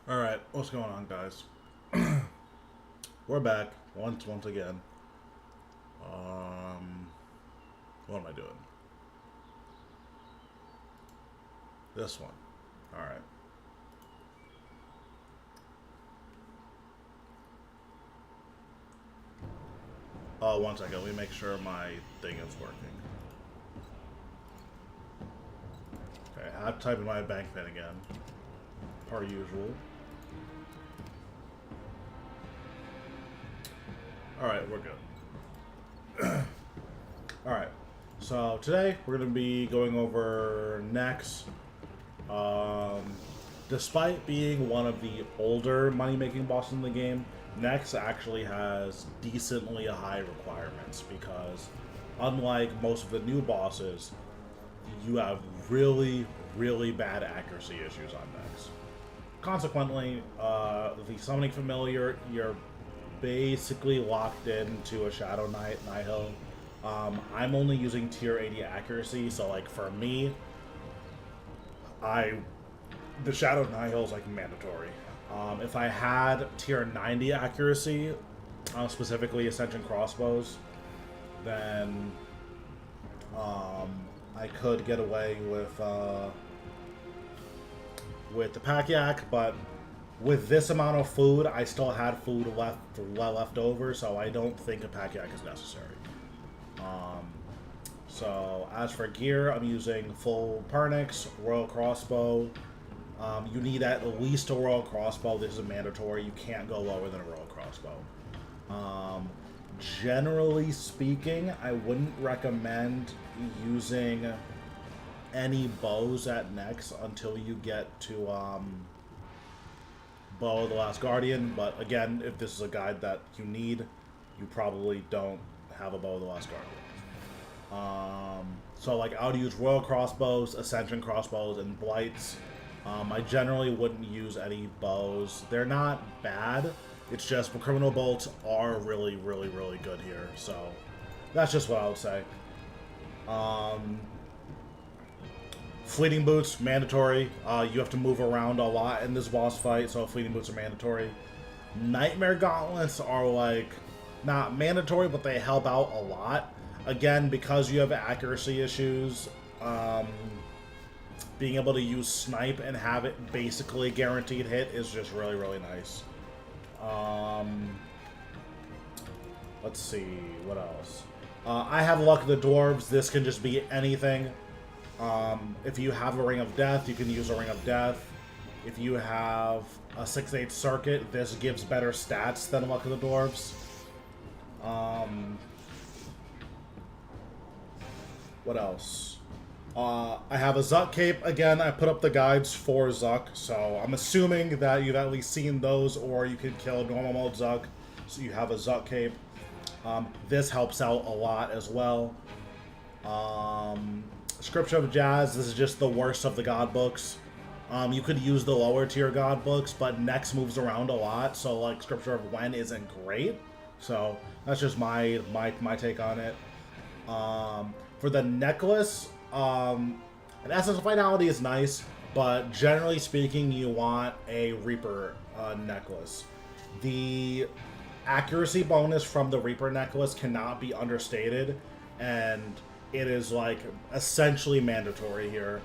Alright, what's going on, guys? We're back once again. Um, what am I doing? This one. Alright. Oh, one second. Let me make sure my thing is working. Okay, I have to type in my bank pin again. Per usual. Alright, we're good. Alright. So today we're going to be going over Nex. Despite being one of the older money-making bosses in the game, Nex actually has decently high requirements because, unlike most of the new bosses, you have really bad accuracy issues on Nex. Consequently, the Summoning Familiar, you're basically locked into a Shadow Knight Nihil. I'm only using tier 80 accuracy, so like for me, the Shadow Nihil is like mandatory. If I had tier 90 accuracy, specifically Ascension crossbows, then I could get away with the pack yak, but with this amount of food, I still had food left over, so I don't think a pack yak is necessary. So as for gear, I'm using full Pernix, Royal Crossbow. You need at least a Royal Crossbow. This is a mandatory. You can't go lower than a Royal Crossbow. Generally speaking, I wouldn't recommend using any bows at Nex until you get to Bow of the Last Guardian. But again, if this is a guide that you need, you probably don't have a Bow of the Last Guardian. So like I would use Royal Crossbows, Ascension Crossbows, and Blights. I generally wouldn't use any bows. They're not bad. It's just the Criminal Bolts are really good here. So that's just what I would say. Fleeting Boots, mandatory. You have to move around a lot in this boss fight, so Fleeting Boots are mandatory. Nightmare Gauntlets are like not mandatory, but they help out a lot. Again, because you have accuracy issues, being able to use Snipe and have it basically guaranteed hit is just really nice. Let's see, what else? I have Luck of the Dwarves. This can just be anything. If you have a Ring of Death, you can use a Ring of Death. If you have a 6/8 Circuit, this gives better stats than Luck of the Dwarves. What else? I have a Zuck Cape. Again, I put up the guides for Zuck, so I'm assuming that you've at least seen those, or you could kill normal mode Zuck, so you have a Zuck Cape. This helps out a lot as well. Scripture of Jazz, this is just the worst of the god books. You could use the lower tier god books, but Nex moves around a lot, so like Scripture of Wen isn't great. So that's just my take on it. For the necklace, an Essence of Finality is nice, but generally speaking, you want a Reaper necklace. The accuracy bonus from the Reaper necklace cannot be understated, and it is like essentially mandatory here,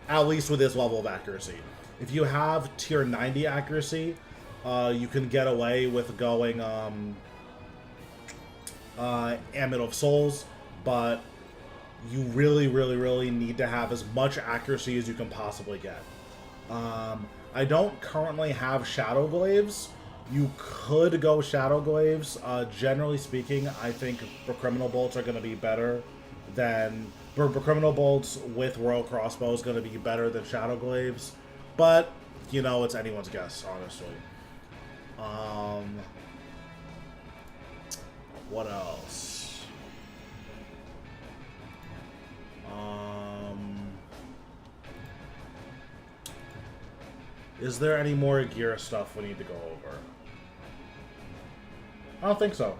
at least with this level of accuracy. If you have tier 90 accuracy, you can get away with going Amulet of Souls, but you really need to have as much accuracy as you can possibly get. I don't currently have Shadow Glaives. You could go Shadow Glaives. Generally speaking, I think the Criminal Bolts are going to be better than... Criminal Bolts with Royal Crossbow is going to be better than Shadow Glaives. But, you know, it's anyone's guess, honestly. What else? Is there any more gear stuff we need to go over? I don't think so.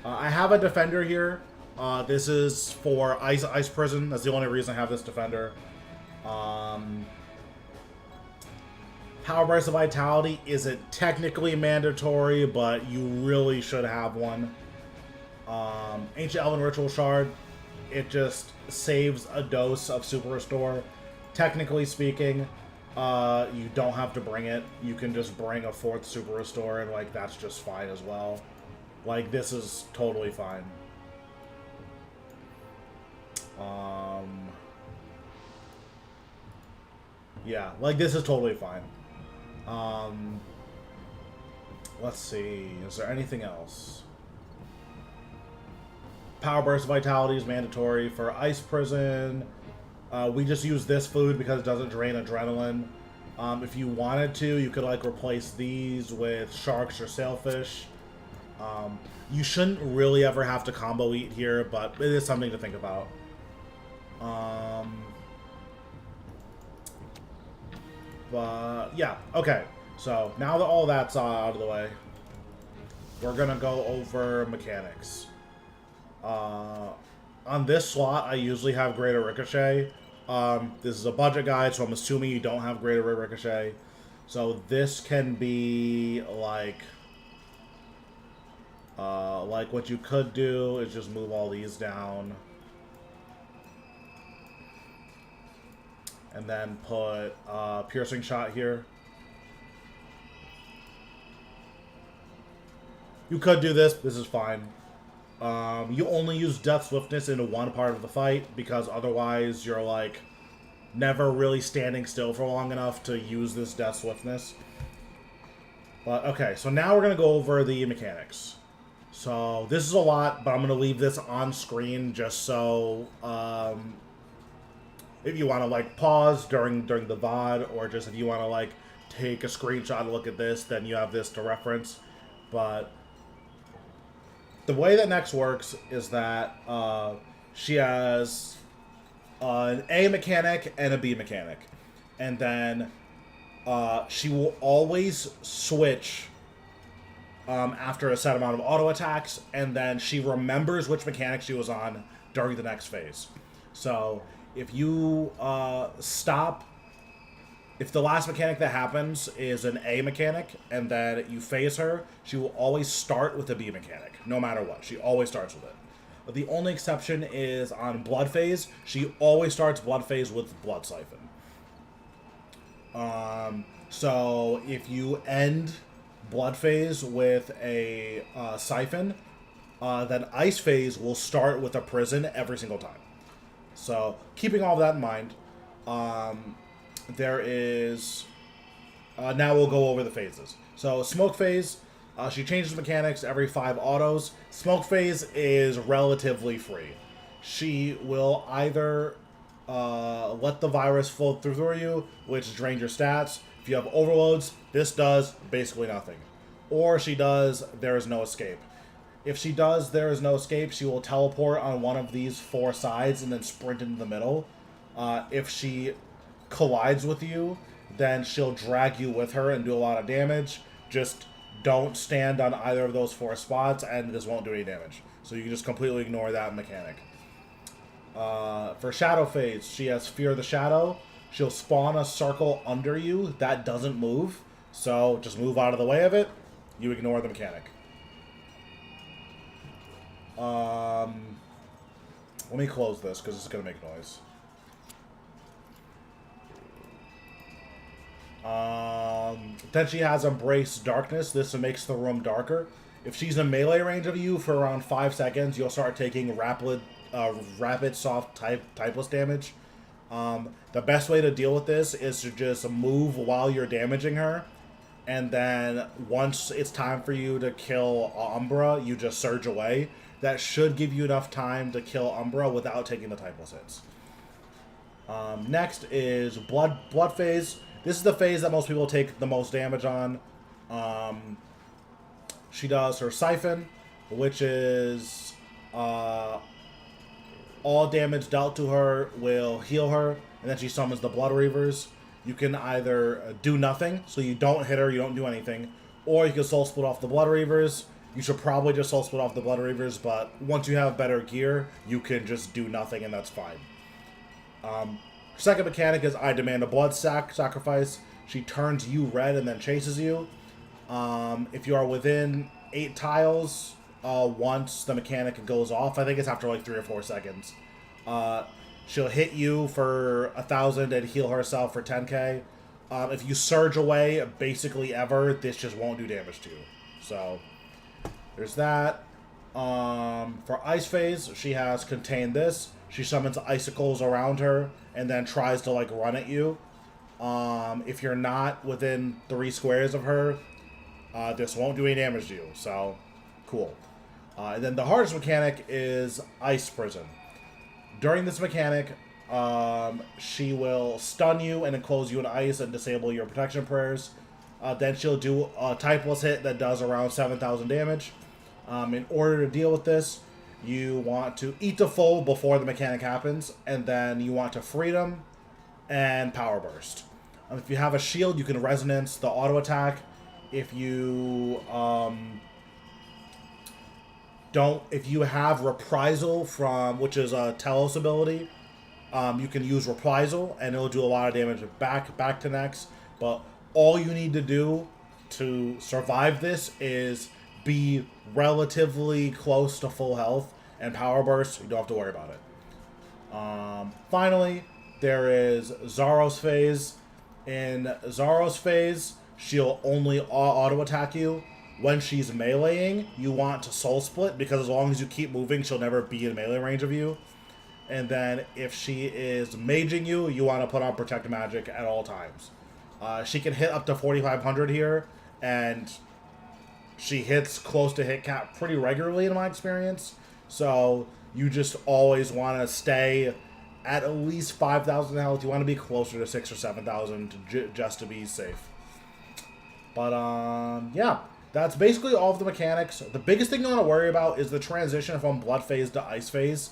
I have a defender here. This is for Ice Prison. That's the only reason I have this defender. Power Burst of Vitality isn't technically mandatory, but you really should have one. Ancient Elven Ritual Shard, it just saves a dose of Super Restore. Technically speaking, you don't have to bring it. You can just bring a 4th Super Restore, and like that's just fine as well. Like, this is totally fine. Yeah, like this is totally fine. Let's see, is there anything else? Power Burst Vitality is mandatory for Ice Prison. We just use this food because it doesn't drain adrenaline. If you wanted to, you could like replace these with sharks or sailfish. You shouldn't really ever have to combo eat here, but it is something to think about. But yeah, okay. So now that all that's out of the way, we're gonna go over mechanics. On this slot, I usually have Greater Ricochet. This is a budget guide, so I'm assuming you don't have Greater Ricochet. So this can be like what you could do is just move all these down. And then put Piercing Shot here. You could do this. This is fine. You only use Death Swiftness in one part of the fight, because otherwise you're, like, never really standing still for long enough to use this Death Swiftness. But, okay, so now we're going to go over the mechanics. So, this is a lot, but I'm going to leave this on screen just so, if you want to, like, pause during the VOD, or just if you want to, like, take a screenshot and look at this, then you have this to reference. But the way that Nex works is that she has an A mechanic and a B mechanic. And then she will always switch after a set amount of auto attacks, and then she remembers which mechanic she was on during the next phase. So if you stop, if the last mechanic that happens is an A mechanic and then you phase her, she will always start with the B mechanic, no matter what. She always starts with it. But the only exception is on Blood Phase. She always starts Blood Phase with Blood Siphon. So if you end Blood Phase with a Siphon, then Ice Phase will start with a Prison every single time. So keeping all of that in mind, there is... now we'll go over the phases. So Smoke Phase, she changes mechanics every 5 autos. Smoke Phase is relatively free. She will either let the virus flow through you, which drains your stats. If you have overloads, this does basically nothing. Or she does There Is No Escape. If she does There Is No Escape, she will teleport on one of these 4 sides and then sprint into the middle. If she collides with you, then she'll drag you with her and do a lot of damage. Just don't stand on either of those 4 spots and this won't do any damage. So you can just completely ignore that mechanic. For Shadow Phase, she has Fear of the Shadow. She'll spawn a circle under you that doesn't move. So just move out of the way of it. You ignore the mechanic. Let me close this because it's going to make noise. Then she has Embrace Darkness. This makes the room darker. If she's in melee range of you for around 5 seconds, you'll start taking rapid soft typeless damage. The best way to deal with this is to just move while you're damaging her, and then once it's time for you to kill Umbra, you just surge away. That should give you enough time to kill Umbra without taking the typeless hits. Next is Blood Phase. This is the phase that most people take the most damage on. She does her Siphon, which is all damage dealt to her will heal her, and then she summons the Blood Reavers. You can either do nothing, so you don't hit her, you don't do anything, or you can Soul Split off the Blood Reavers. You should probably just Soul Split off the Blood Reavers, but once you have better gear, you can just do nothing, and that's fine. Second mechanic is I Demand a Blood Sacrifice. she turns you red and then chases you. If you are within 8 tiles, once the mechanic goes off, I think it's after like 3 or 4 seconds, she'll hit you for 1,000 and heal herself for 10k. If you surge away basically ever, this just won't do damage to you. So there's that. For Ice Phase, she has Contain This. She summons icicles around her and then tries to like run at you. If you're not within 3 squares of her, this won't do any damage to you. So cool. And then the hardest mechanic is Ice Prison. During this mechanic, she will stun you and enclose you in ice and disable your protection prayers. Then she'll do a typeless hit that does around 7,000 damage. In order to deal with this, you want to eat the full before the mechanic happens, and then you want to Freedom and Power Burst. If you have a shield, you can Resonance the auto attack. If you if you have Reprisal from, which is a Telos ability, you can use Reprisal and it'll do a lot of damage back to next. But all you need to do to survive this is be relatively close to full health, and Power Burst, you don't have to worry about it. Finally, there is Zaro's Phase. In Zaro's Phase, she'll only auto attack you. When she's meleeing, you want to Soul Split, because as long as you keep moving, she'll never be in melee range of you. And then if she is maging you, you want to put on Protect Magic at all times. She can hit up to 4,500 here, and she hits close to hit cap pretty regularly in my experience. So you just always want to stay at least 5,000 health. You want to be closer to 6,000 or 7,000 just to be safe. But yeah, that's basically all of the mechanics. The biggest thing you want to worry about is the transition from Blood Phase to Ice Phase.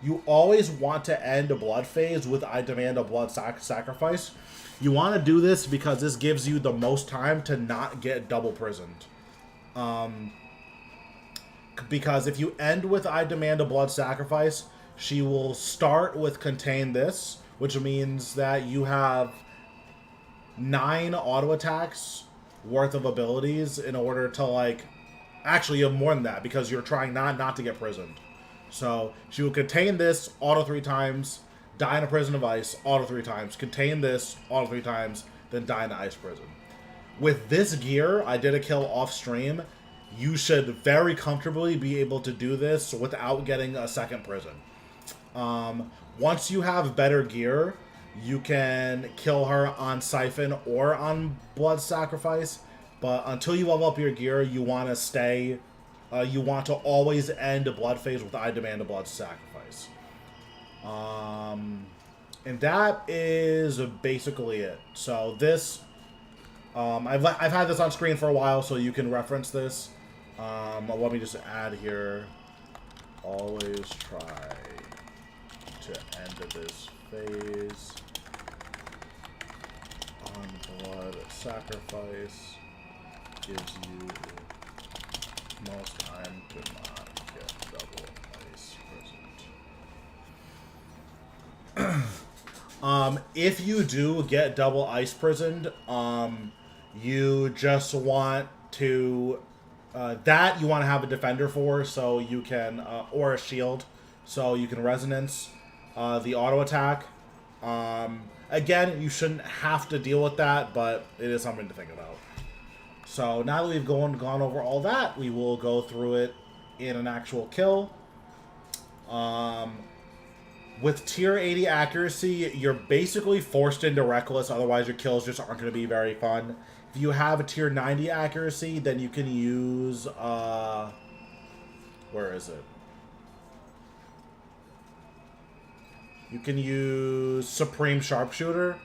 You always want to end a Blood Phase with I Demand a Blood Sacrifice. You want to do this because this gives you the most time to not get double prisoned. Because if you end with I Demand a Blood Sacrifice, she will start with Contain This, which means that you have 9 auto attacks worth of abilities in order to, like, actually you have more than that because you're trying not to get prisoned. So she will Contain This, auto 3 times, die in a Prison of Ice, auto 3 times, Contain This, auto 3 times, then die in the Ice Prison. With this gear, I did a kill off stream. You should very comfortably be able to do this without getting a second prison. Once you have better gear, you can kill her on Siphon or on Blood Sacrifice. But until you level up your gear, you want to stay... you want to always end a Blood Phase with I Demand a Blood Sacrifice. And that is basically it. So this... I've had this on screen for a while, so you can reference this. Let me just add here. Always try to end this phase on Blood Sacrifice. Gives you most time to not get double ice prisoned. If you do get double ice prisoned, you just want to that you want to have a defender for, so you can or a shield, so you can resonance the auto attack. Again, you shouldn't have to deal with that, but it is something to think about. So now that we've gone over all that, we will go through it in an actual kill. With tier 80 accuracy, you're basically forced into Reckless, otherwise your kills just aren't going to be very fun. If you have a tier 90 accuracy, then you can use, where is it? You can use Supreme Sharpshooter,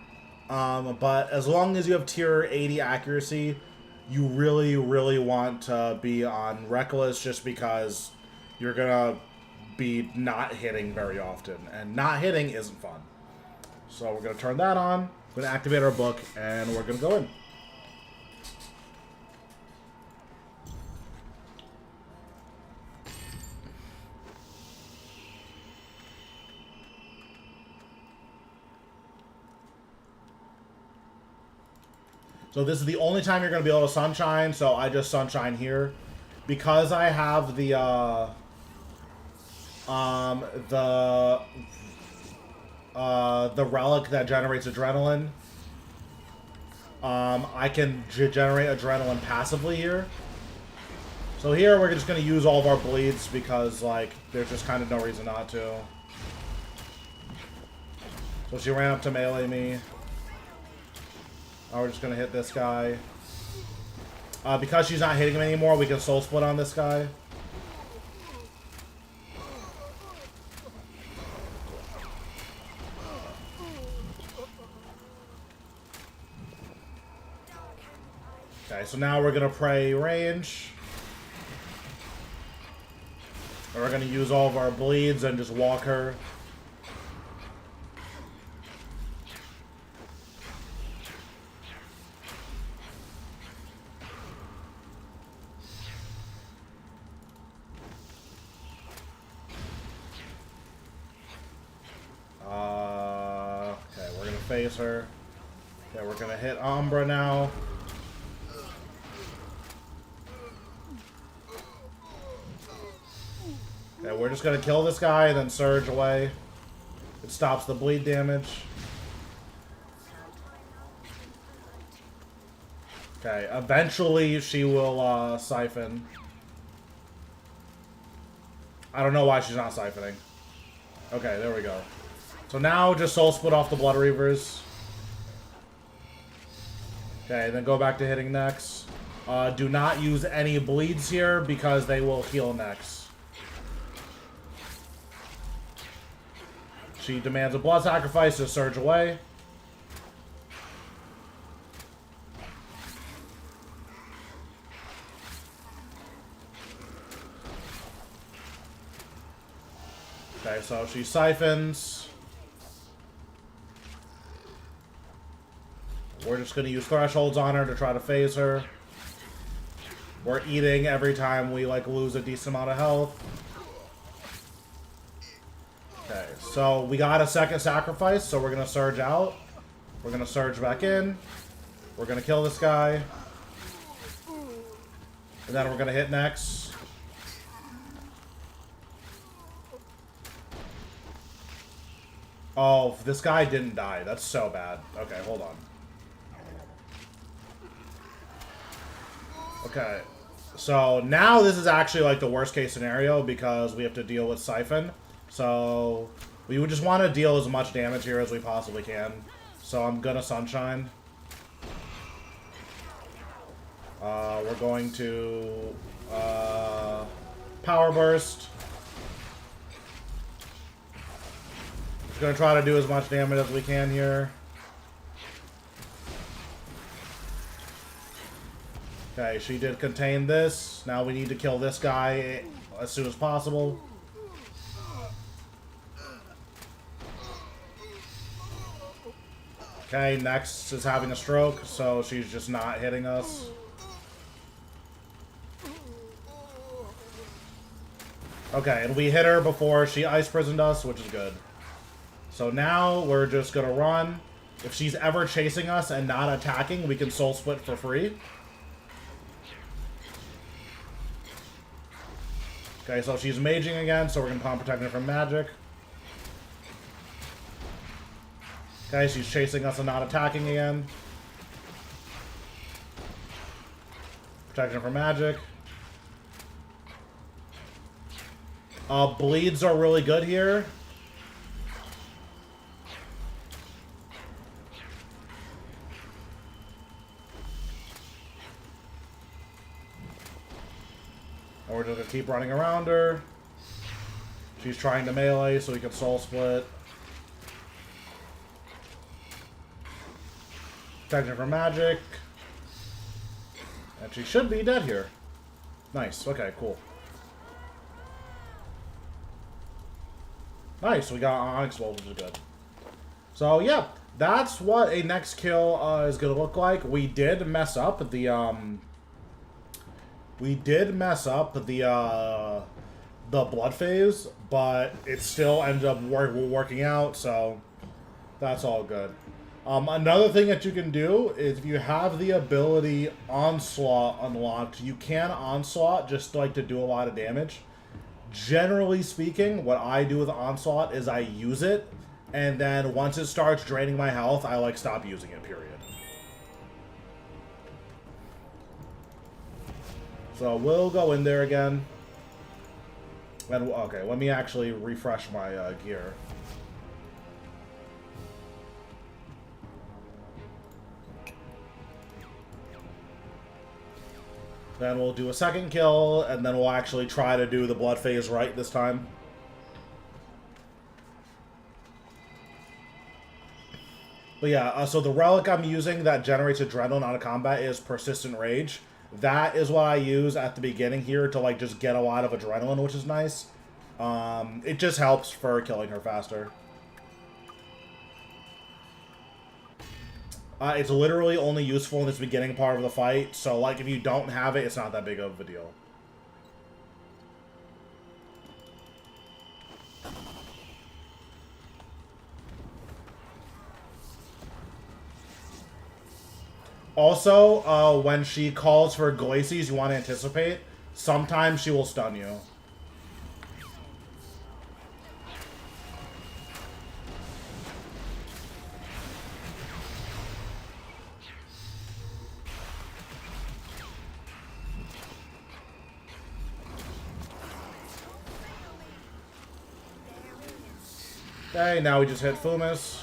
but as long as you have tier 80 accuracy, you really, really want to be on Reckless just because you're going to be not hitting very often, and not hitting isn't fun. So we're going to turn that on, we're going to activate our book, and we're going to go in. So this is the only time you're going to be able to Sunshine, so I just Sunshine here. Because I have the relic that generates adrenaline, I can generate adrenaline passively here. So here we're just going to use all of our bleeds because, like, there's just kind of no reason not to. So she ran up to melee me. We're just going to hit this guy. Because she's not hitting him anymore, we can soul split on this guy. Okay, so now we're going to pray range. And we're going to use all of our bleeds and just walk her. Okay, we're going to phase her. Okay, we're going to hit Umbra now. Okay, we're just going to kill this guy and then surge away. It stops the bleed damage. Okay, eventually she will siphon. I don't know why she's not siphoning. Okay, there we go. So now just soul split off the Blood Reavers. Okay, then go back to hitting next. Do not use any bleeds here because they will heal next. She demands a blood sacrifice to surge away. Okay, so she siphons. We're just going to use thresholds on her to try to phase her. We're eating every time we, like, lose a decent amount of health. Okay, so we got a second sacrifice, so we're going to surge out. We're going to surge back in. We're going to kill this guy. And then we're going to hit next. Oh, this guy didn't die. That's so bad. Okay, hold on. Okay, so now this is actually like the worst case scenario because we have to deal with Siphon. So we would just want to deal as much damage here as we possibly can. So I'm gonna Sunshine. We're going to Power Burst. Just gonna try to do as much damage as we can here. Okay, she did contain this. Now we need to kill this guy as soon as possible. Okay, next is having a stroke, so she's just not hitting us. Okay, and we hit her before she ice prisoned us, which is good. So now we're just gonna run. If she's ever chasing us and not attacking, we can soul split for free. Okay, so she's maging again, so we're gonna palm protect her from magic. Okay, she's chasing us and not attacking again. Protection from magic. Bleeds are really good here. And we're just gonna keep running around her. She's trying to melee so we can soul split. Protection from magic. And she should be dead here. Nice, okay, cool. Nice, we got Onyx Bolt, which is good. So, yeah, that's what a next kill is going to look like. We did mess up the, the blood phase, but it still ended up working out, so that's all good. Another thing that you can do is if you have the ability Onslaught unlocked, you can Onslaught just like to do a lot of damage. Generally speaking, what I do with Onslaught is I use it, and then once it starts draining my health, I like stop using it, period. So we'll go in there again. And, okay, let me actually refresh my gear. Then we'll do a second kill, and then we'll actually try to do the blood phase right this time. But yeah, so the relic I'm using that generates adrenaline out of combat is Persistent Rage. That is what I use at the beginning here to like just get a lot of adrenaline, which is nice. It just helps for killing her faster. It's literally only useful in this beginning part of the fight, so like if you don't have it, it's not that big of a deal. Also, when she calls for Glacies, you want to anticipate. Sometimes she will stun you. Okay, now we just hit Fumus.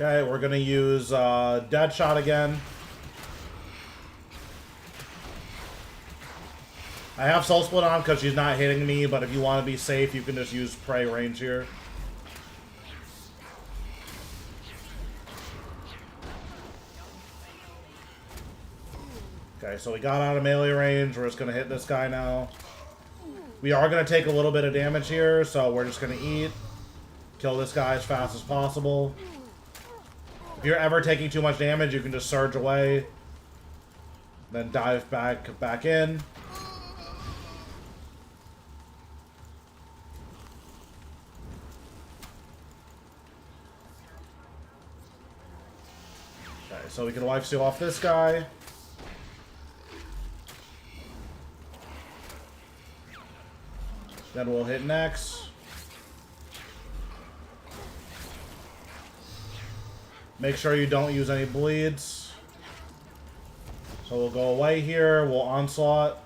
Okay, we're gonna use Dead Shot again. I have Soul Split on because she's not hitting me, but if you want to be safe, you can just use Prey range here. Okay, so we got out of melee range. We're just going to hit this guy now. We are going to take a little bit of damage here, so we're just going to eat. Kill this guy as fast as possible. If you're ever taking too much damage, you can just surge away. Then dive back in. Okay, so we can lifesteal off this guy. Then we'll hit next. Make sure you don't use any bleeds. So we'll go away here. We'll Onslaught.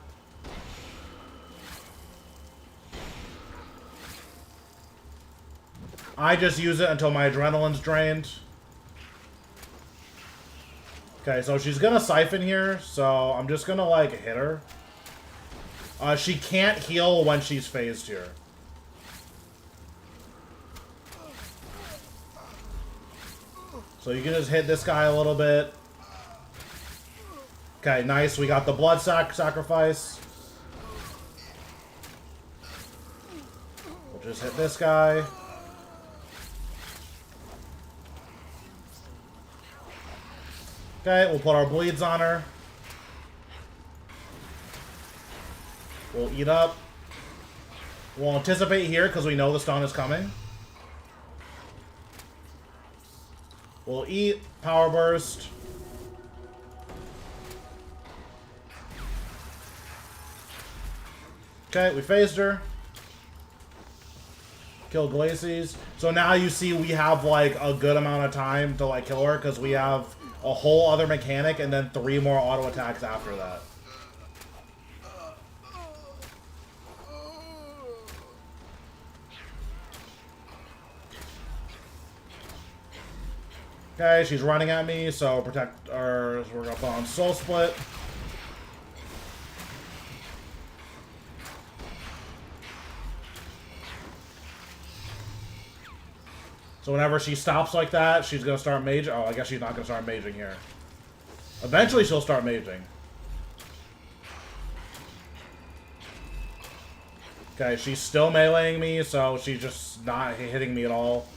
I just use it until my adrenaline's drained. Okay, so she's gonna Siphon here, so I'm just gonna, like, hit her. She can't heal when she's phased here. So you can just hit this guy a little bit. Okay, nice. We got the blood sacrifice. We'll just hit this guy. Okay, we'll put our bleeds on her. We'll eat up. We'll anticipate here because we know the stun is coming. We'll eat. Power burst. Okay, we phased her. Kill Glacies. So now you see we have like a good amount of time to like kill her because we have a whole other mechanic and then 3 more auto attacks after that. Okay, she's running at me, so protect her. So we're gonna put on Soul Split. So whenever she stops like that, she's gonna start maging. Oh, I guess she's not gonna start maging here. Eventually, she'll start maging. Okay, she's still meleeing me, so she's just not hitting me at all.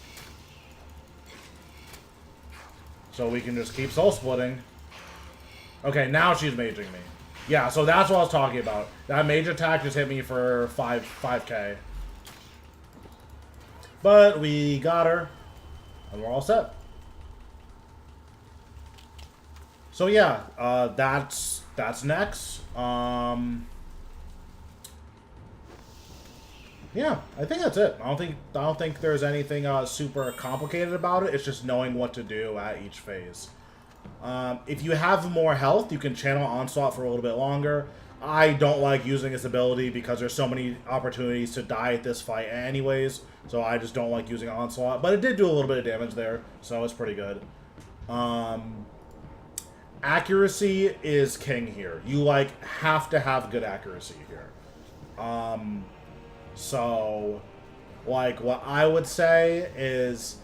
So we can just keep soul splitting. Okay, now she's maging me. Yeah, so that's what I was talking about. That mage attack just hit me for 5k. But we got her. And we're all set. So yeah, that's next. Yeah, I think that's it. I don't think there's anything super complicated about it. It's just knowing what to do at each phase. If you have more health, you can channel Onslaught for a little bit longer. I don't like using this ability because there's so many opportunities to die at this fight anyways, so I just don't like using Onslaught. But it did do a little bit of damage there, so it's pretty good. Accuracy is king here. You, like, have to have good accuracy here. So, like, what I would say is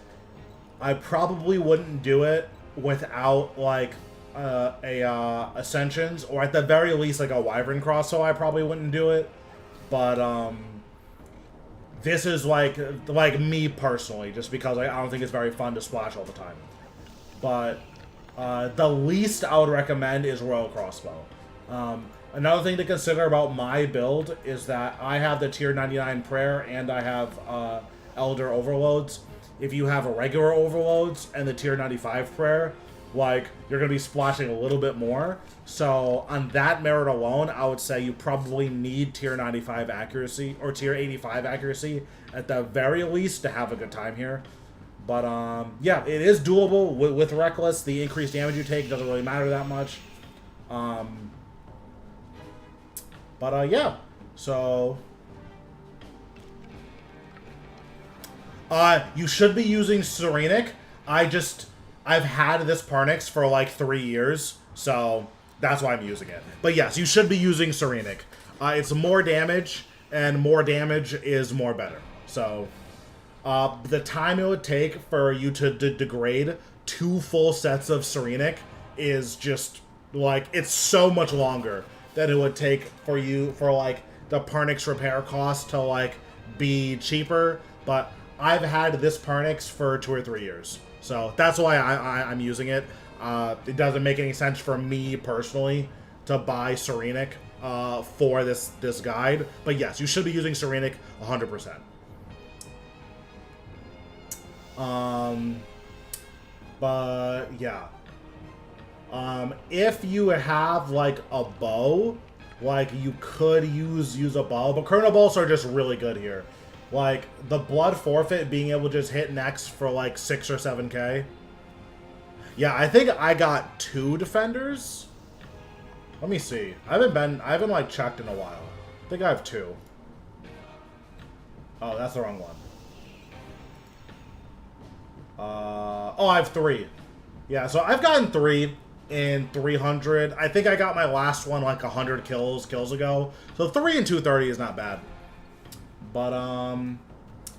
I probably wouldn't do it without, like, Ascensions, or at the very least, like, a Wyvern Crossbow. I probably wouldn't do it. But, this is, like me personally, just because I don't think it's very fun to splash all the time. But, the least I would recommend is Royal Crossbow. Another thing to consider about my build is that I have the tier 99 prayer and I have Elder Overloads. If you have regular Overloads and the tier 95 prayer, like, you're going to be splashing a little bit more. So on that merit alone, I would say you probably need tier 95 accuracy or tier 85 accuracy at the very least to have a good time here. But yeah, it is doable with Reckless. The increased damage you take doesn't really matter that much. But yeah, so you should be using Serenic. I've had this Parnix for like 3 years, so that's why I'm using it. But yes, you should be using Serenic. It's more damage, and more damage is more better. So the time it would take for you to degrade 2 full sets of Serenic is just, like, it's so much longer than it would take for you for, like, the Parnix repair cost to, like, be cheaper. But I've had this Parnix for 2 or 3 years, so that's why I'm using it. It doesn't make any sense for me personally to buy Serenic for this guide. But yes, you should be using Serenic 100%. But yeah. If you have, like, a bow, like, you could use a bow, but Chrono Bolts are just really good here. Like, the Blood Forfeit, being able to just hit next for, like, 6 or 7k. Yeah, I think I got 2 defenders. Let me see. I haven't, like, checked in a while. I think I have 2. Oh, that's the wrong one. Oh, I have 3. Yeah, so I've gotten 3 in 300. I think I got my last one like 100 kills ago. So 3 in 230 is not bad. But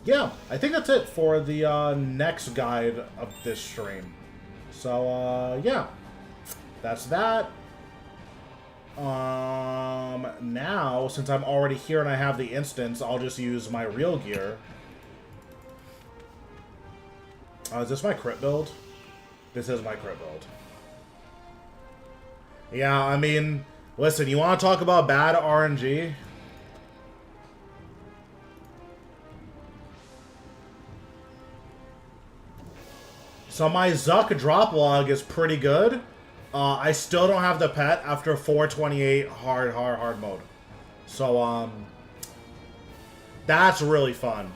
yeah, I think that's it for the next guide of this stream. So yeah, that's that. Now, since I'm already here and I have the instance, I'll just use my real gear. Is this my crit build? This is my crit build. Yeah, I mean, listen, you want to talk about bad RNG? So my Zuck drop log is pretty good. I still don't have the pet after 428 hard mode. So, that's really fun.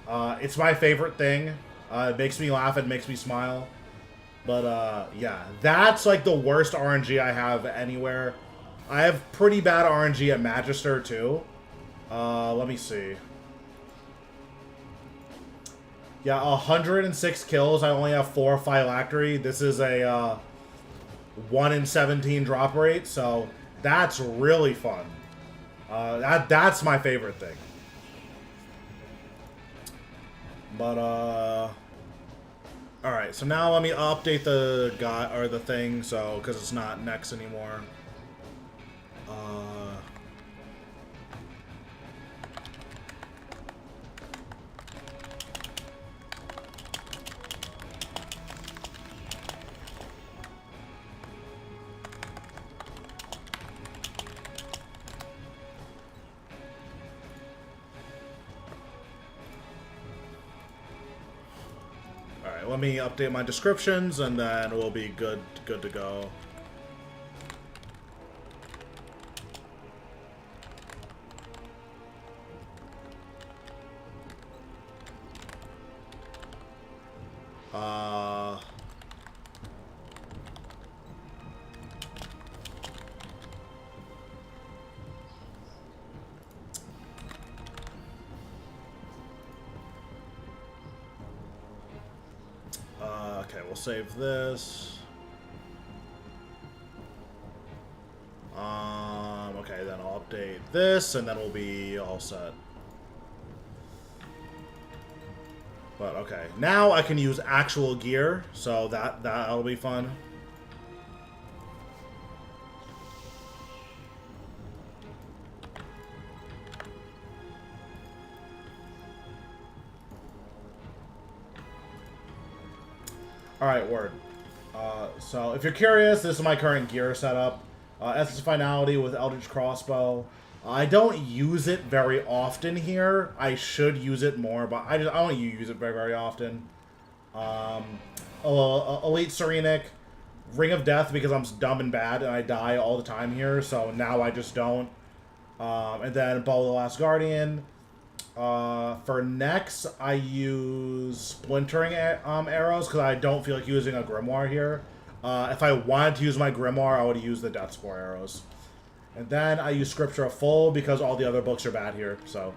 It's my favorite thing. It makes me laugh, it makes me smile. But, yeah, that's, like, the worst RNG I have anywhere. I have pretty bad RNG at Magister, too. Let me see. Yeah, 106 kills. I only have 4 Phylactery. This is a, 1 in 17 drop rate, so that's really fun. That's my favorite thing. But, alright, so now let me update the guy, or the thing, so, because it's not next anymore. let me update my descriptions, and then we'll be good to go. Okay, we'll save this. Okay, then I'll update this, and then we'll be all set. But okay, now I can use actual gear, so that'll be fun. Alright, word. So, if you're curious, this is my current gear setup. SS Finality with Eldritch Crossbow. I don't use it very often here. I should use it more, but I don't use it very often. Elite Serenic. Ring of Death because I'm dumb and bad and I die all the time here, so now I just don't. And then Bow of the Last Guardian. For next, I use Splintering arrows because I don't feel like using a Grimoire here. If I wanted to use my Grimoire, I would use the Death Spore arrows. And then I use Scripture of Full because all the other books are bad here, so...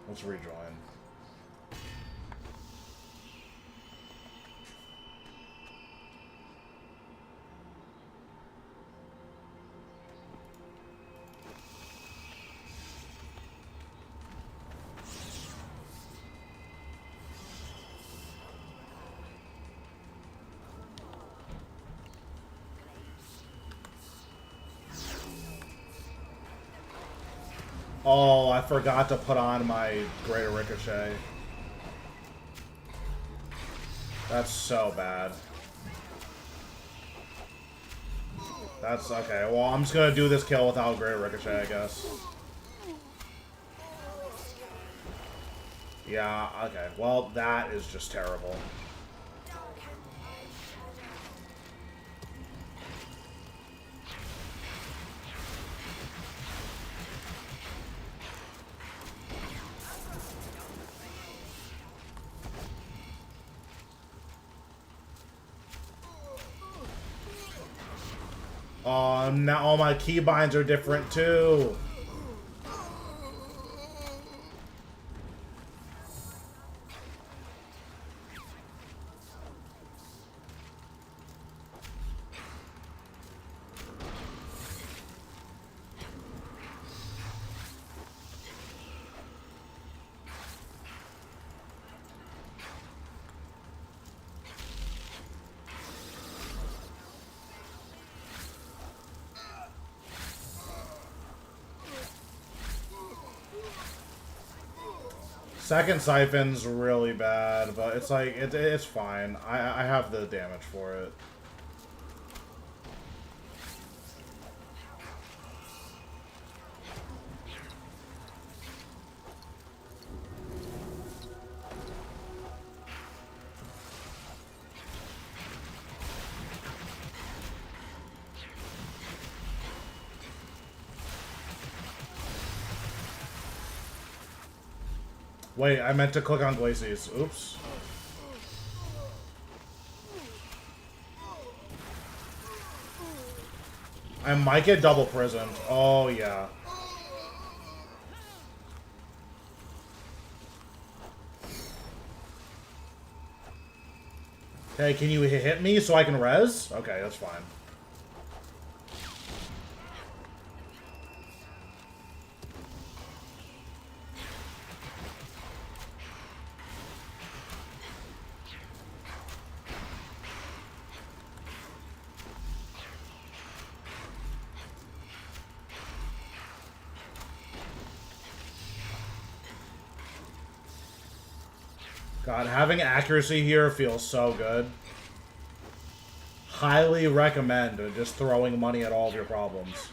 let's rejoin. Oh, I forgot to put on my Greater Ricochet. That's so bad. That's okay. Well, I'm just gonna do this kill without Greater Ricochet, I guess. Yeah, okay. Well, that is just terrible. Now all my keybinds are different too. Second Siphon's really bad, but it's like, it's fine. I have the damage for it. Wait, I meant to click on Glacies. Oops. I might get double prisoned. Oh, yeah. Okay, can you hit me so I can res? Okay, that's fine. God, having accuracy here feels so good. highly recommend just throwing money at all of your problems.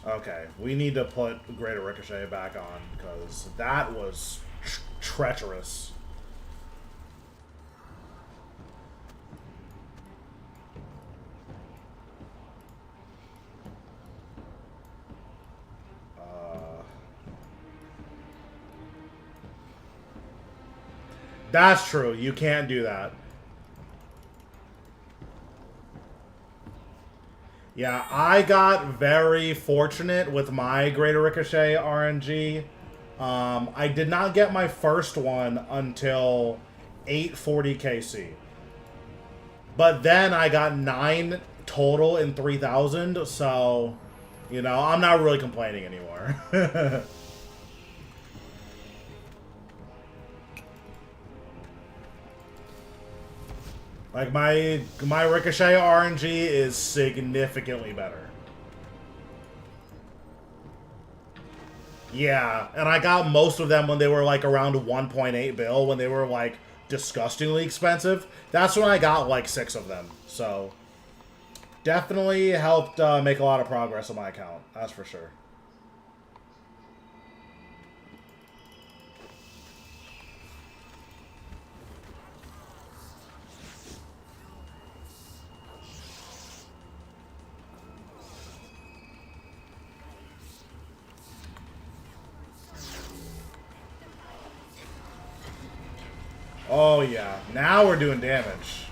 Okay, we need to put Greater Ricochet back on, because that was treacherous. That's true, you can't do that. Yeah, I got very fortunate with my Greater Ricochet RNG. I did not get my first one until 840 KC. But then I got 9 total in 3000, so, you know, I'm not really complaining anymore. Like, my Ricochet RNG is significantly better. Yeah, and I got most of them when they were, like, around 1.8 bill, when they were, like, disgustingly expensive. That's when I got, like, 6 of them, so... Definitely helped make a lot of progress on my account, that's for sure. Oh yeah, now we're doing damage.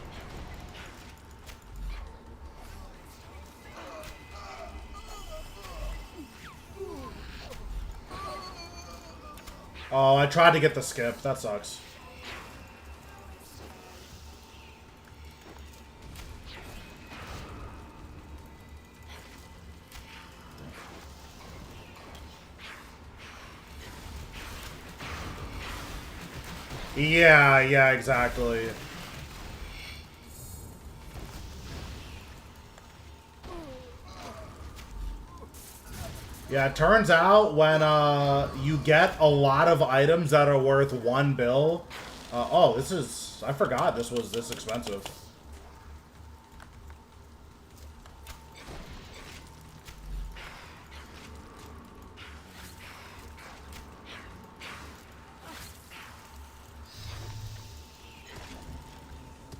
Oh, I tried to get the skip. That sucks. Yeah, yeah, exactly. Yeah, it turns out when you get a lot of items that are worth 1 bill... oh, this is... I forgot this was this expensive.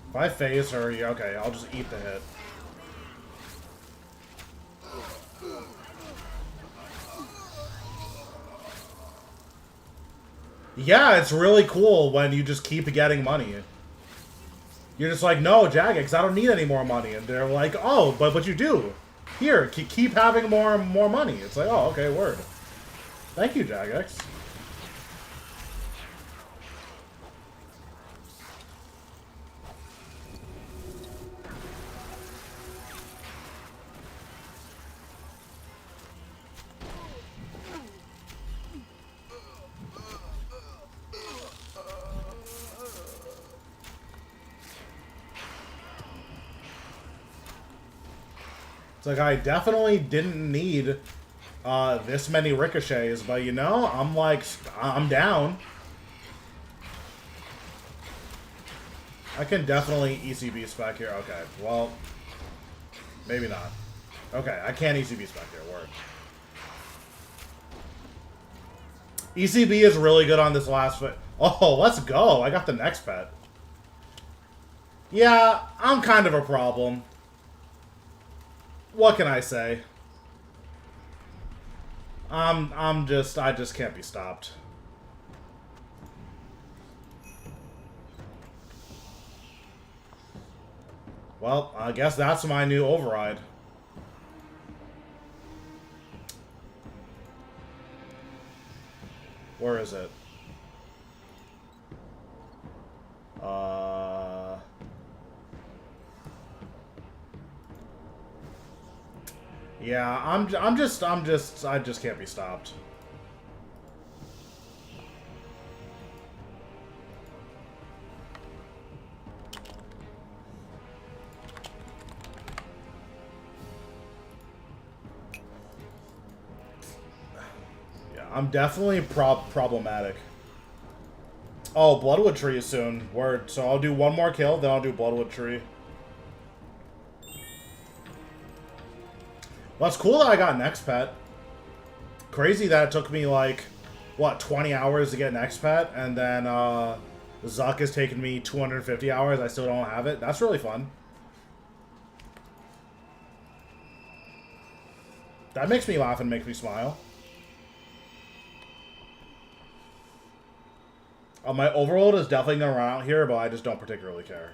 If I phase her, yeah, okay, I'll just eat the hit. Yeah, it's really cool when you just keep getting money. You're just like, no, Jagex, I don't need any more money. And they're like, oh, but you do. Here, keep having more money. It's like, oh, okay, word. Thank you, Jagex. It's like, I definitely didn't need this many ricochets, but you know, I'm like, I'm down. I can definitely ECB spec here. Okay, well, maybe not. Okay, I can't ECB spec here, word. ECB is really good on this last fit. Oh, let's go. I got the next pet. Yeah, I'm kind of a problem. What can I say? I just can't be stopped. Well, I guess that's my new override. Where is it? Yeah, I just can't be stopped. Yeah, I'm definitely problematic. Oh, Bloodwood Tree is soon. Word. So I'll do one more kill, then I'll do Bloodwood Tree. Well, it's cool that I got next pet. Crazy that it took me, like, what, 20 hours to get next pet, and then, Zuck has taken me 250 hours. I still don't have it. That's really fun. That makes me laugh and makes me smile. My overload is definitely going to run out here, but I just don't particularly care.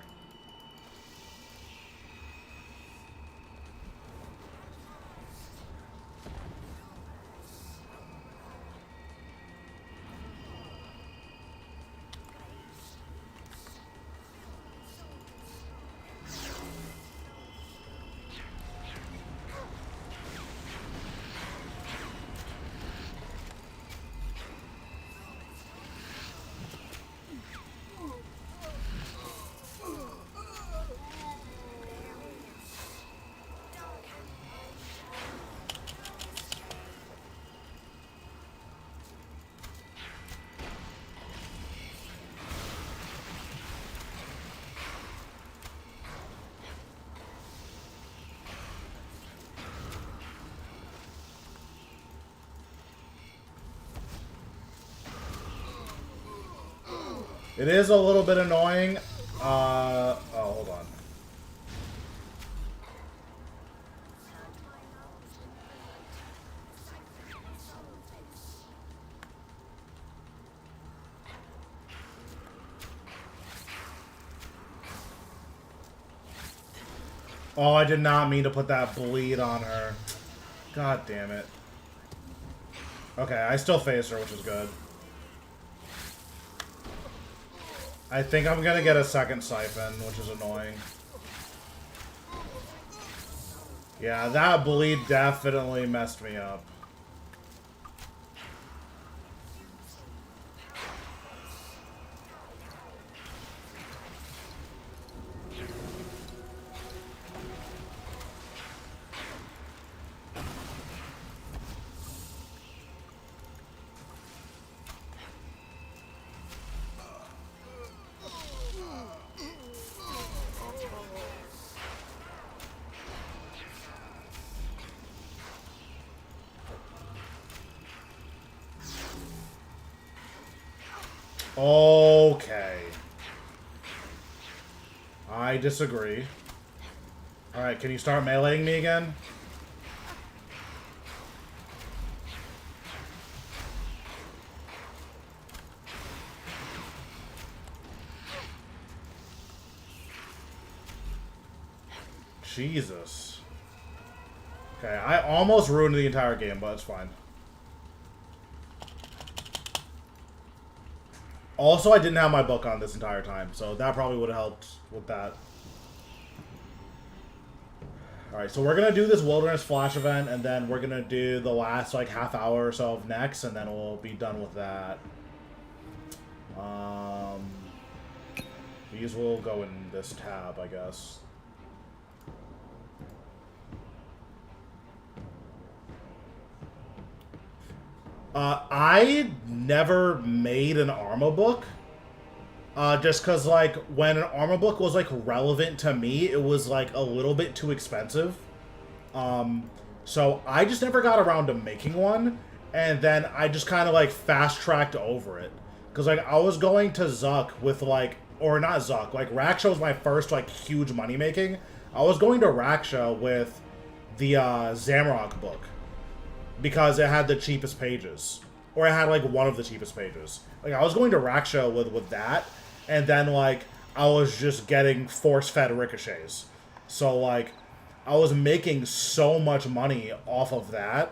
It is a little bit annoying. Oh, hold on. Oh, I did not mean to put that bleed on her. God damn it. Okay, I still phased her, which is good. I think I'm gonna get a second siphon, which is annoying. Yeah, that bleed definitely messed me up. Okay. I disagree. Alright, can you start meleeing me again? Jesus. Okay, I almost ruined the entire game, but it's fine. Also, I didn't have my book on this entire time, so that probably would have helped with that. Alright, so we're going to do this Wilderness Flash event, and then we're going to do the last, like, half hour or so of next, and then we'll be done with that. These will go in this tab, I guess. I never made an Arma book. Just because, like, when an Arma book was, like, relevant to me, it was, like, a little bit too expensive. So I just never got around to making one. And then I just kind of, like, fast-tracked over it. Because, like, I was going to Zuck with, like... Or not Zuck. Like, Raksha was my first, like, huge money-making. I was going to Raksha with the Zamrock book. Because it had the cheapest pages. Or it had, like, one of the cheapest pages. Like, I was going to Raksha with that. And then, like, I was just getting force-fed ricochets. So, like, I was making so much money off of that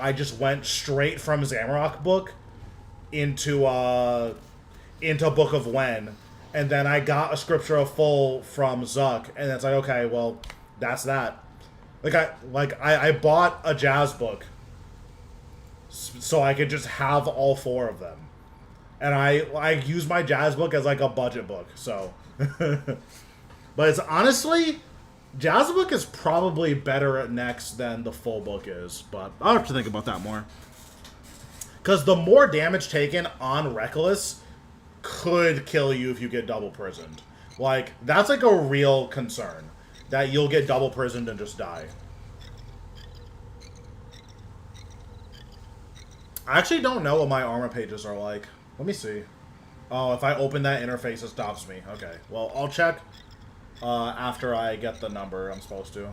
I just went straight from Zamrock book into Book of Wen. And then I got a Scripture of Full from Zuck. And it's like, okay, well, that's that. I bought a jazz book so I could just have all four of them. And I use my jazz book as, like, a budget book, so. But it's honestly, jazz book is probably better at next than the full book is, but I'll have to think about that more. Because the more damage taken on Reckless could kill you if you get double prisoned. Like, that's like a real concern. That you'll get double prisoned and just die. I actually don't know what my armor pages are like. Let me see. Oh, if I open that interface, it stops me. Okay. Well, I'll check after I get the number I'm supposed to.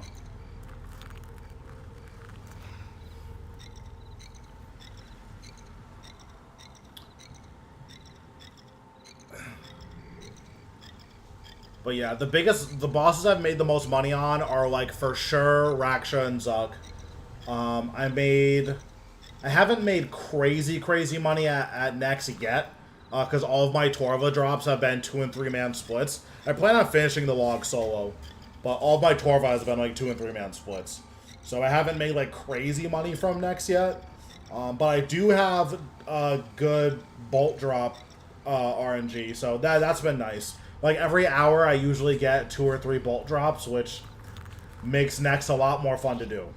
But yeah, the bosses I've made the most money on are, like, for sure Raksha and Zuk. I haven't made crazy money at Nex yet, because all of my Torva drops have been 2- and 3-man splits. I plan on finishing the log solo, but all of my Torva has been, like, 2- and 3-man splits. So I haven't made, like, crazy money from Nex yet, but I do have a good bolt drop RNG, so that's been nice. Like, every hour I usually get 2 or 3 bolt drops, which makes Nex a lot more fun to do.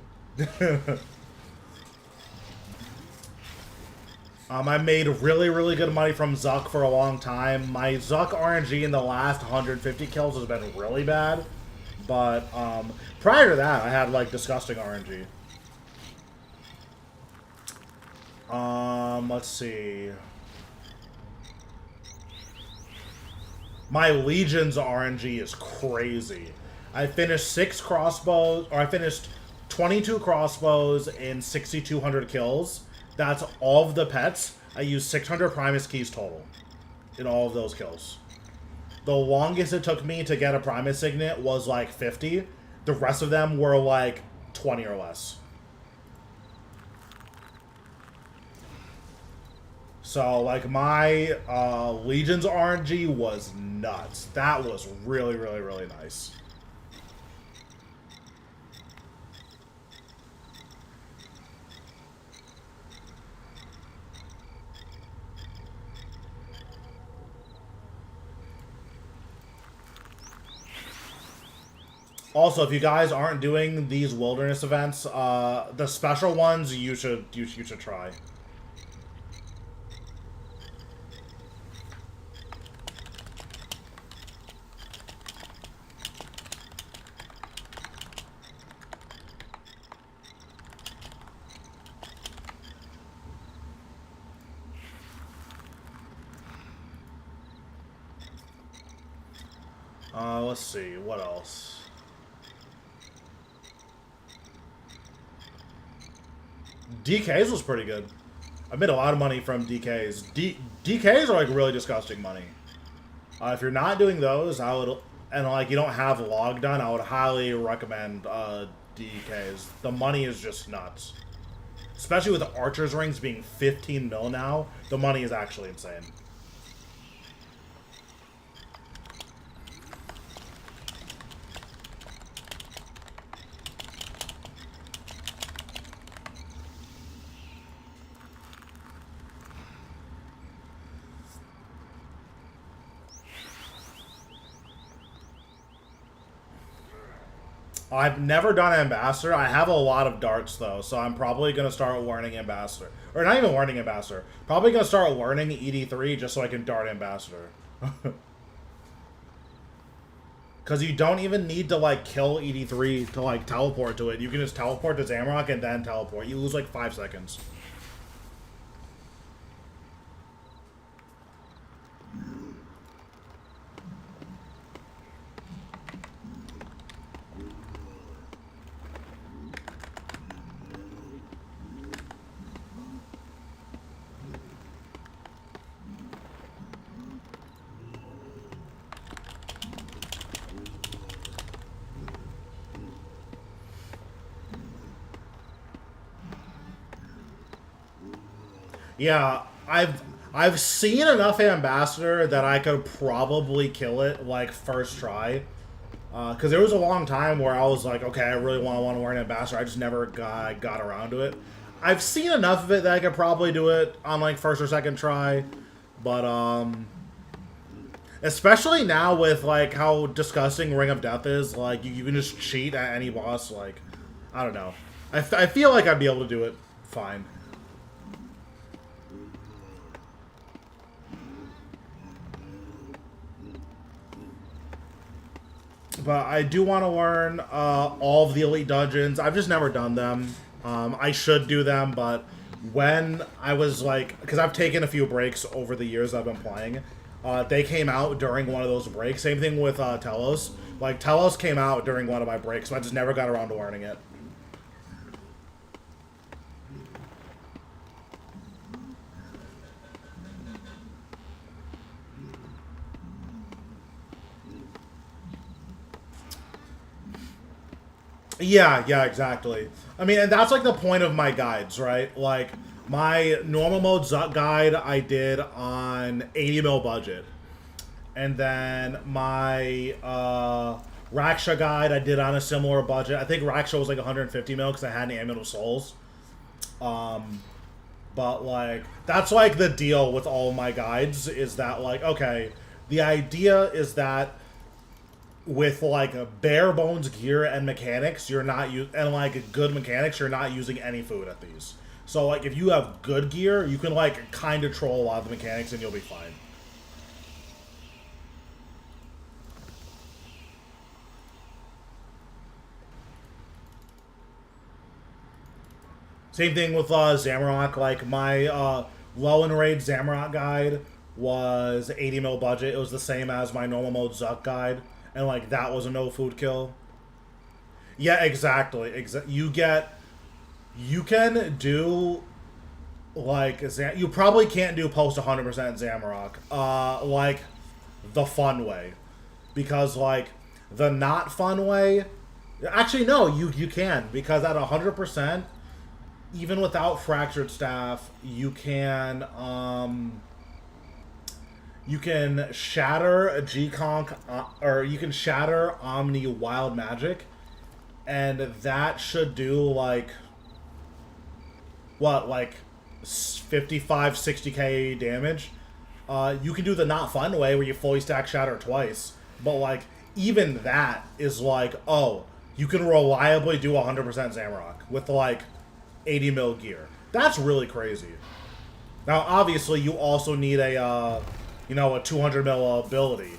I made really good money from Zuk for a long time. My Zuk RNG in the last 150 kills has been really bad. But prior to that, I had, like, disgusting RNG. Let's see. My Legion's RNG is crazy. I finished 6 crossbows, or I finished 22 crossbows in 6,200 kills. That's all of the pets. I used 600 Primus keys total in all of those kills. The longest it took me to get a Primus Signet was like 50. The rest of them were like 20 or less. So, like, my Legion's RNG was nuts. That was really nice. Also, if you guys aren't doing these wilderness events, the special ones you should try. Let's see, what else? DKs was pretty good. I made a lot of money from DKs. DKs are, like, really disgusting money. If you're not doing those, I would, and, like, you don't have log done, I would highly recommend DKs. The money is just nuts. Especially with the Archer's Rings being 15 mil now, the money is actually insane. I've never done Ambassador. I have a lot of darts, though, so I'm probably going to start learning Ambassador. Or not even learning Ambassador. Probably going to start learning ED3 just so I can dart Ambassador. Because you don't even need to, like, kill ED3 to, like, teleport to it. You can just teleport to Zamrock and then teleport. You lose, like, 5 seconds. Yeah, I've seen enough Ambassador that I could probably kill it, like, first try. Because there was a long time where I was like, okay, I really want to learn Ambassador. I just never got around to it. I've seen enough of it that I could probably do it on, like, first or second try. But, especially now with, like, how disgusting Ring of Death is. Like, you can just cheat at any boss. Like, I don't know. I feel like I'd be able to do it fine. but I do want to learn all of the elite dungeons. I've just never done them. I should do them, but when I was like, because I've taken a few breaks over the years I've been playing, they came out during one of those breaks. Same thing with Telos. Like, Telos came out during one of my breaks, so I just never got around to learning it. Yeah, yeah, exactly. I mean, and that's like the point of my guides, right? Like, my normal mode Zut guide I did on 80 mil budget. And then my Raksha guide I did on a similar budget. I think Raksha was like 150 mil because I had an Amulet of Souls. But like, that's like the deal with all my guides is that like, okay, the idea is that with like a bare bones gear and mechanics, you're not and like good mechanics, you're not using any food at these. So like, if you have good gear, you can like kind of troll a lot of the mechanics and you'll be fine. Same thing with Zamorak. Like my low and raid Zamorak guide was 80 mil budget. It was the same as my normal mode Zuck guide, and like that was a no food kill. Yeah, exactly. You can do like you probably can't do post 100% Zamorak. Like the fun way, because like the not fun way. Actually, no, you can because at 100%. Even without fractured staff, you can shatter a G-Conk, or you can shatter Omni Wild Magic, and that should do like what, like 55, 60k damage. You can do the not fun way where you fully stack shatter twice, but like even that is like, oh, you can reliably do 100% Zamorak with like 80 mil gear. That's really crazy. Now, obviously, you also need a, a 200 mil ability,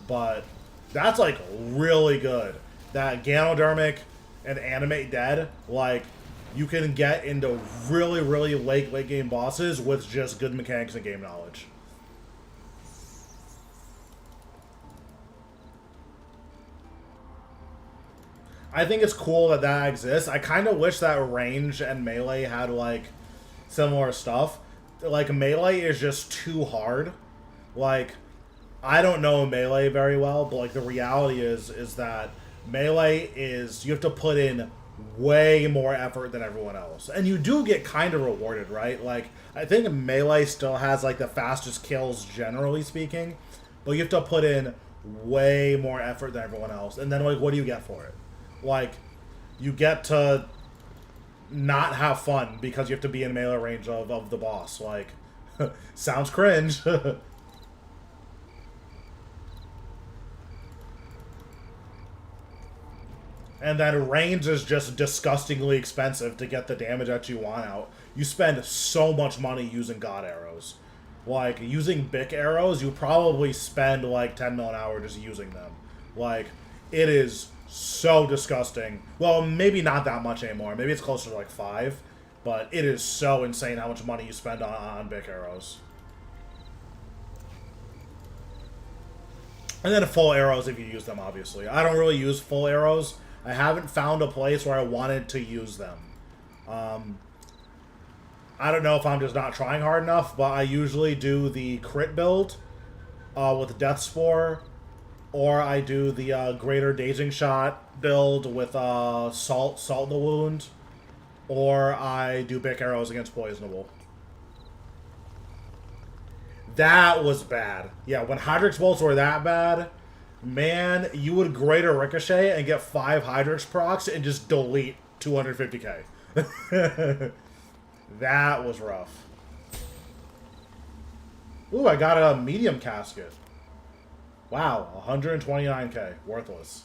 but that's like really good. That Ganodermic and Animate Dead, like, you can get into really, really late game bosses with just good mechanics and game knowledge. I think it's cool that that exists. I kind of wish that range and melee had like similar stuff. Like melee is just too hard. Like I don't know melee very well, but like the reality is that melee is you have to put in way more effort than everyone else. And you do get kind of rewarded, right? Like I think melee still has like the fastest kills generally speaking, but you have to put in way more effort than everyone else. And then like what do you get for it? Like, you get to not have fun because you have to be in melee range of the boss. Like, sounds cringe. And then range is just disgustingly expensive to get the damage that you want out. You spend so much money using God arrows. Like, using Bic arrows, you probably spend like 10 mil an hour just using them. Like, it is so disgusting. Well, maybe not that much anymore. Maybe it's closer to like 5. But it is so insane how much money you spend on Bic arrows. And then full arrows if you use them, obviously. I don't really use full arrows. I haven't found a place where I wanted to use them. I don't know if I'm just not trying hard enough, but I usually do the crit build with Death Spore, or I do the Greater Dazing Shot build with Salt the Wound, or I do Bic Arrows against Poisonable. That was bad. Yeah, when Hydrix Bolts were that bad, man, you would Greater Ricochet and get 5 Hydrix procs and just delete 250k. That was rough. Ooh, I got a medium casket. Wow, 129k. Worthless.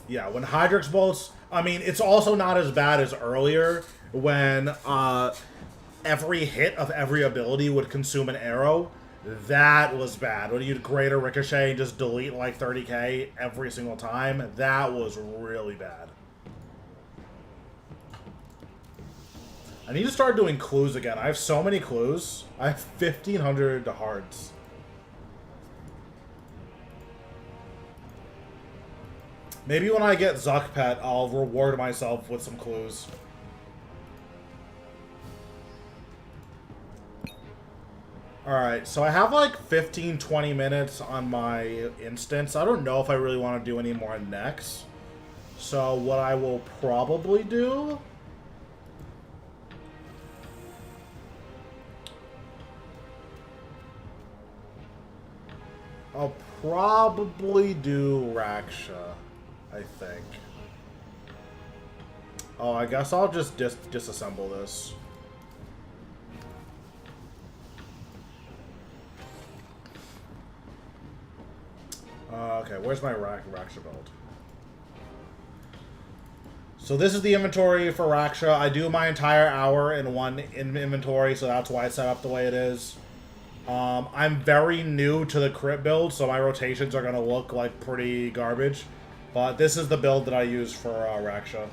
Yeah, when Hydrix bolts, I mean, it's also not as bad as earlier when every hit of every ability would consume an arrow. That was bad. When you'd greater ricochet and just delete like 30k every single time, that was really bad. I need to start doing clues again. I have so many clues. I have 1,500 hearts. Maybe when I get Zuck Pet, I'll reward myself with some clues. Alright, so I have like 15-20 minutes on my instance. I don't know if I really want to do any more next. So what I will probably do... I'll probably do Raksha, I think. Oh, I guess I'll just disassemble this. Okay, where's my Raksha build? So this is the inventory for Raksha. I do my entire hour in one inventory, so that's why it's set up the way it is. I'm very new to the crit build, so my rotations are going to look like pretty garbage. But this is the build that I use for Raksha.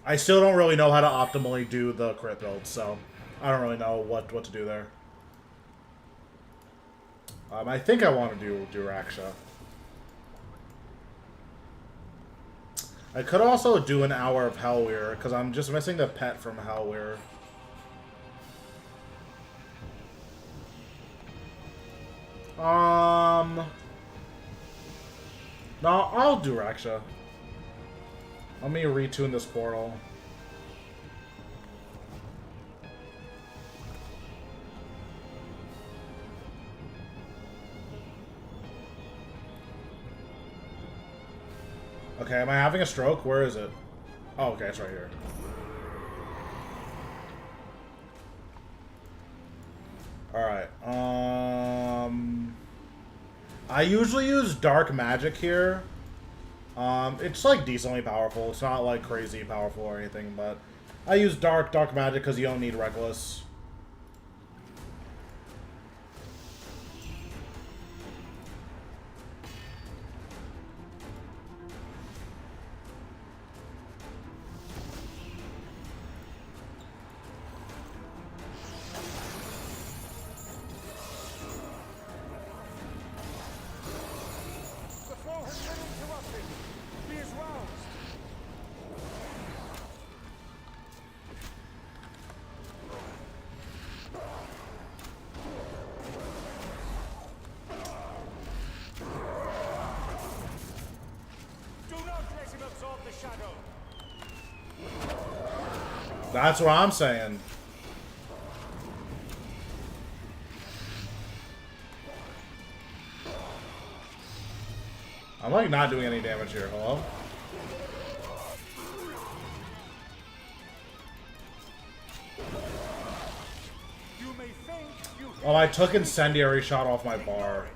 I still don't really know how to optimally do the crit build, so I don't really know what to do there. I think I want to do Raksha. I could also do an hour of Hellweir, because I'm just missing the pet from Hellweir. No, I'll do Raksha. Let me retune this portal. Okay, am I having a stroke? Where is it? Oh, okay, it's right here. Alright, I usually use Dark Magic here. It's like decently powerful. It's not like crazy powerful or anything, but I use Dark Magic because you don't need Reckless. That's what I'm saying. I'm like not doing any damage here. Hello? Oh, I took incendiary shot off my bar.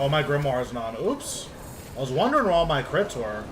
Oh, my Grimoire's not. Oops. I was wondering where all my crits were.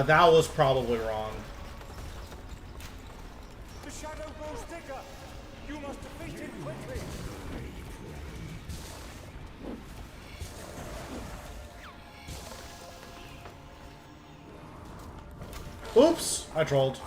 That was probably wrong. The shadow grows thicker. You must defeat him quickly. Oops! I trolled.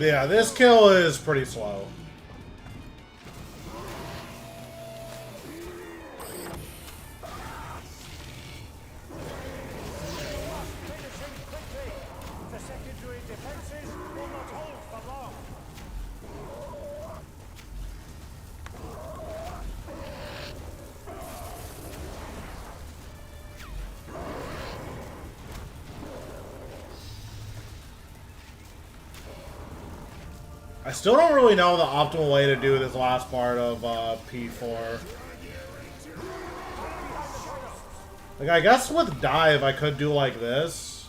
Yeah, this kill is pretty slow. The secondary defenses will not hold for long. I still don't really know the optimal way to do this last part of P4. Like, I guess with dive I could do like this.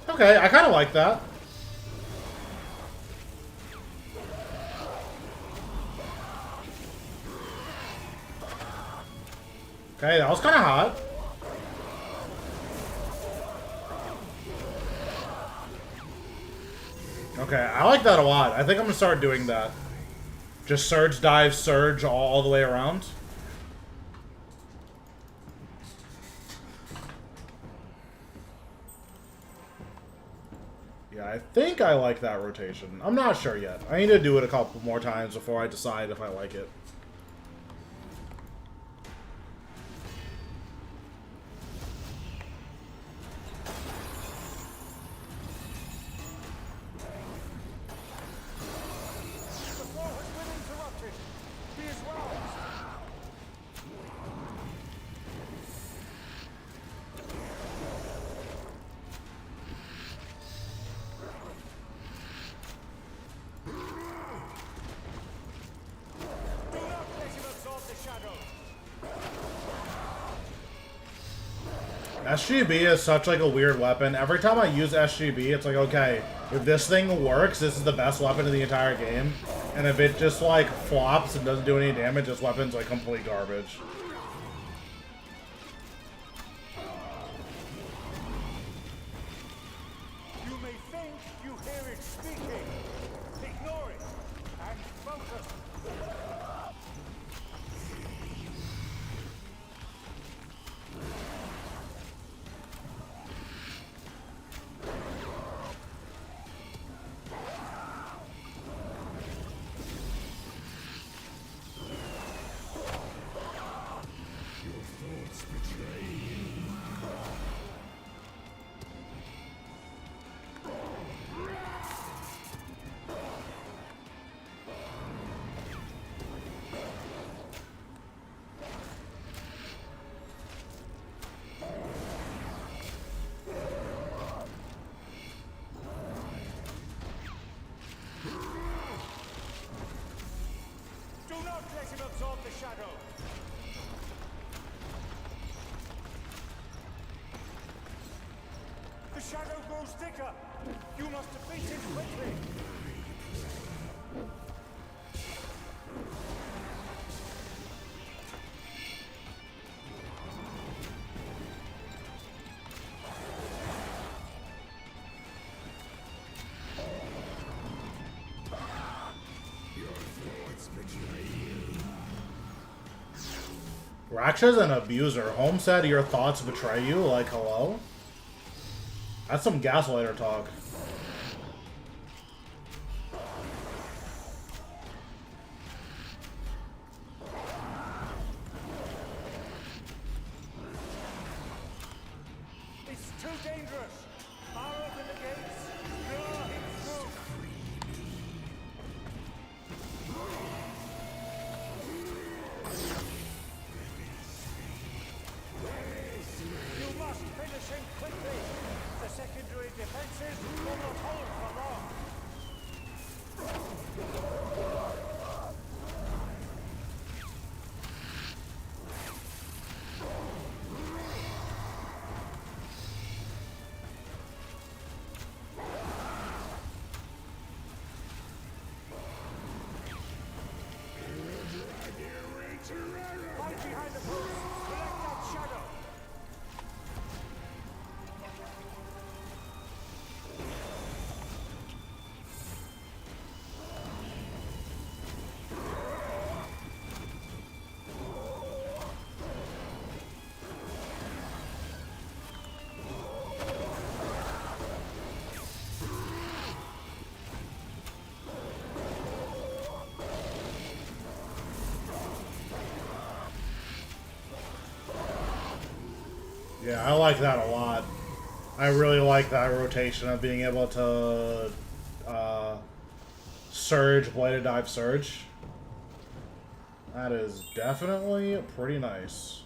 Okay, I kind of like that. Okay, that was kind of hot. Okay, I like that a lot. I think I'm gonna start doing that. Just surge, dive, surge all the way around. Yeah, I think I like that rotation. I'm not sure yet. I need to do it a couple more times before I decide if I like it. The flow has been interrupted. Be as well. Do not let him absorb the shadow. SGB is such like a weird weapon. Every time I use SGB, it's like, okay, if this thing works, this is the best weapon in the entire game. And if it just like flops and doesn't do any damage, this weapon's like complete garbage. You may think you hear it speaking. Ignore it and focus. Do not let him absorb the shadow. The shadow grows thicker. You must defeat it quickly. Raksha's an abuser. Home said your thoughts betray you. Like, hello? That's some gaslighter talk. It's too dangerous. I'll open the gates. Lure him through. You must finish him quickly. The secondary defenses will not hold for long. Hide behind the post. Collect that shadow. Yeah, I like that a lot. I really like that rotation of being able to surge, bladed dive, surge. That is definitely pretty nice.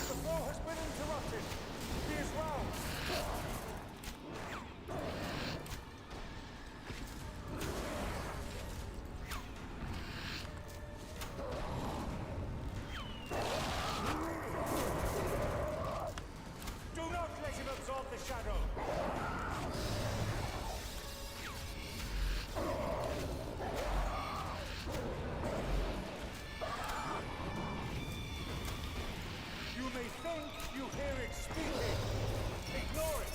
The flow has been interrupted. He is round. Do not let him absorb the shadow. You may think you hear it speaking. Ignore it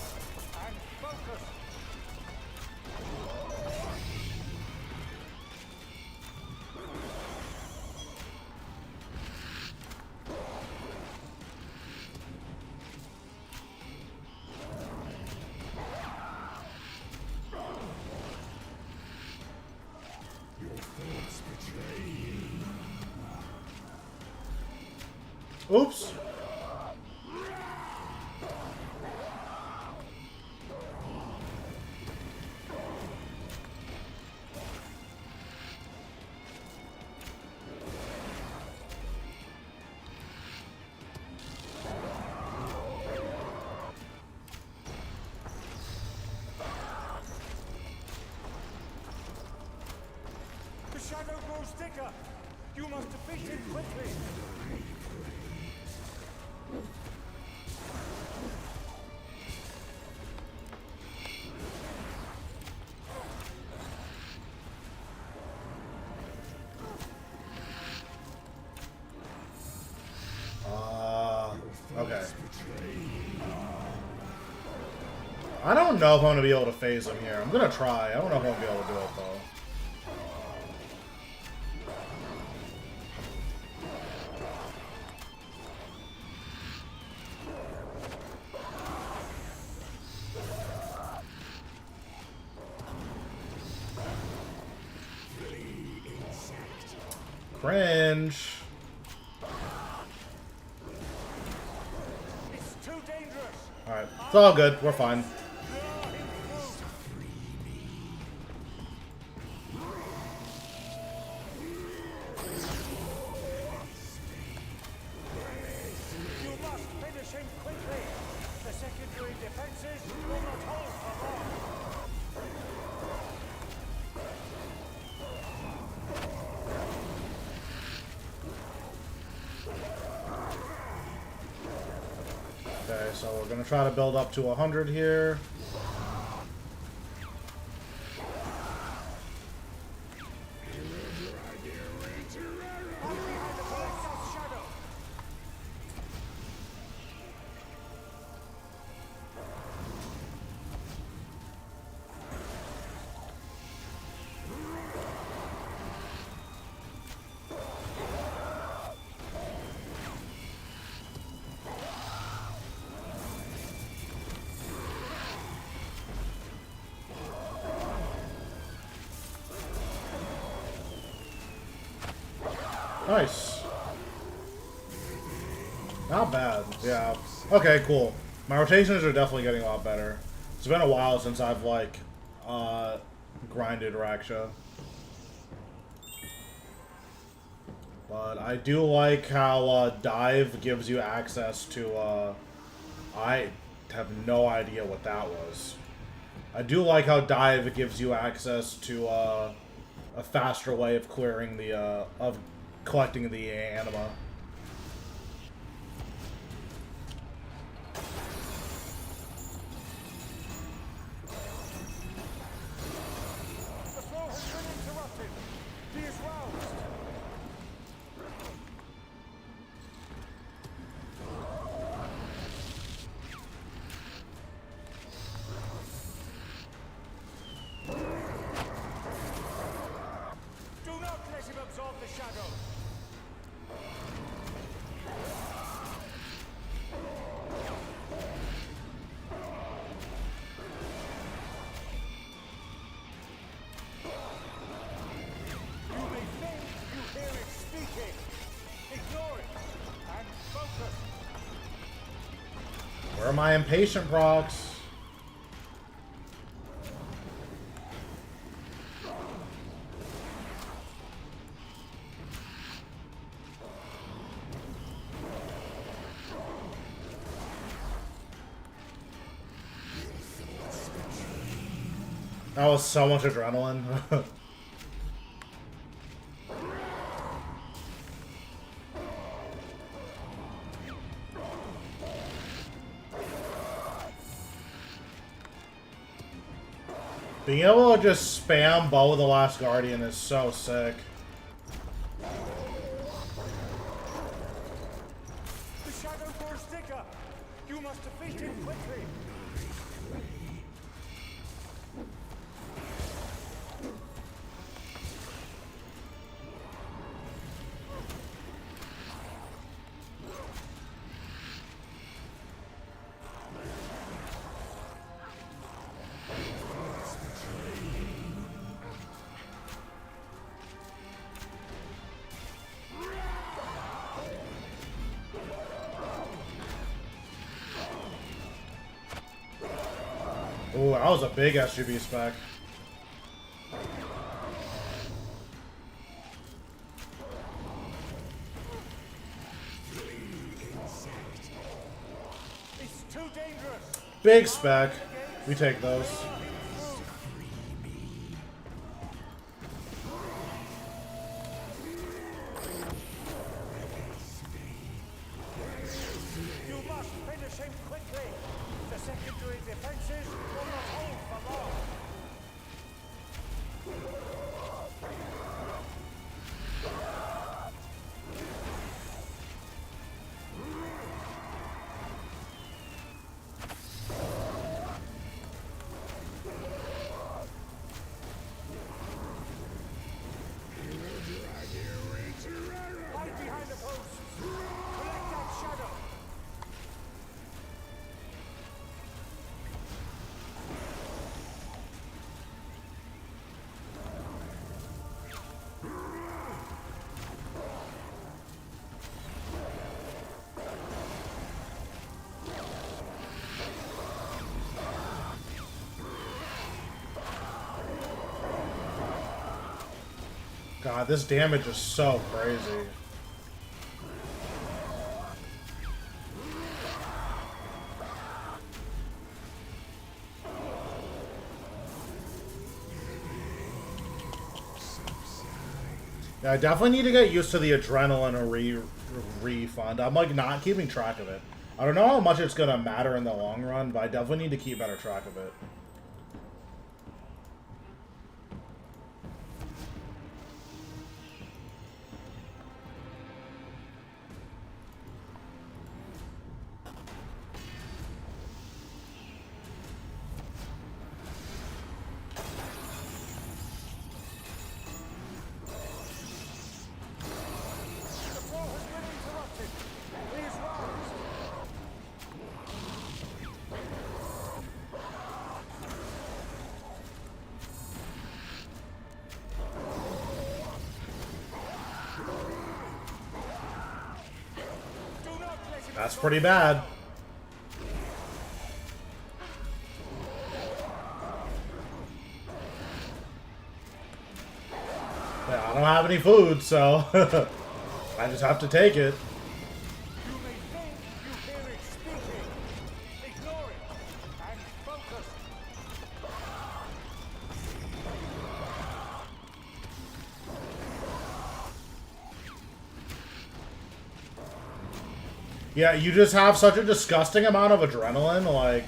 and focus. Oops. The shadow grows thicker. You must defeat him quickly. Okay. I don't know if I'm going to be able to phase him here. I'm going to try. I don't know if I'm going to be able to do it, though. Cringe. It's too dangerous. Alright. It's all good. We're fine. Draw him through. You must finish him quickly. The secondary defenses will not hold for long. Okay, so we're going to try to build up to 100 here. Shadow. Nice. Not bad. Yeah. Okay, cool. My rotations are definitely getting a lot better. It's been a while since I've, like, grinded Raksha. But I do like how, Dive gives you access to, I have no idea what that was. I do like how Dive gives you access to, a faster way of clearing the, of collecting the anima. The flow has been interrupted. He is roused. Where are my impatient procs? That was so much adrenaline. Being able to just spam bow the last guardian is so sick. The shadow grows thicker. You must defeat him quickly. Ooh, that was a big SGB spec. It's too dangerous. Big spec. We take those. You must finish him quickly. The secondary defenses will not hold for long. Hide behind the posts. Collect that shadow. God, this damage is so crazy. Yeah, I definitely need to get used to the adrenaline refund. I'm like not keeping track of it. I don't know how much it's gonna matter in the long run, but I definitely need to keep better track of it. The flow has been interrupted. Please rise. Do not let him That's pretty bad. Yeah, I don't have any food, so I just have to take it. You may think you hear it speaking. Ignore it and focus. Yeah, you just have such a disgusting amount of adrenaline, like...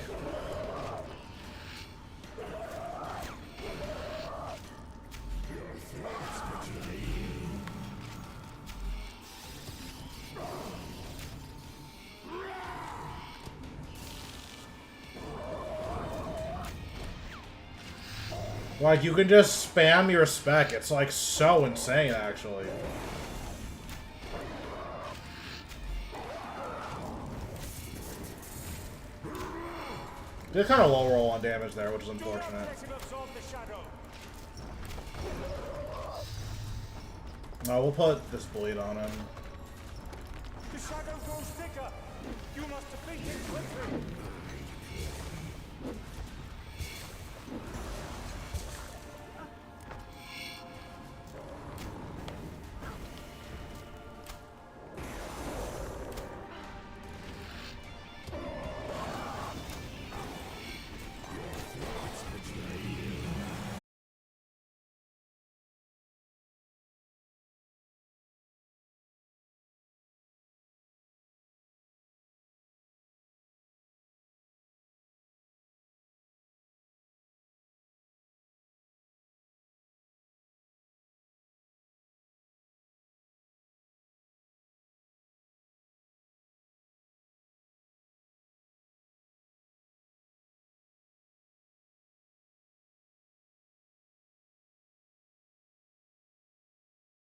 Like, you can just spam your spec. It's, like, so insane, actually. Did kind of low roll on damage there, which is Do not unfortunate. let him absorb the shadow. We'll put this bleed on him. The shadow grows thicker. You must defeat him quickly.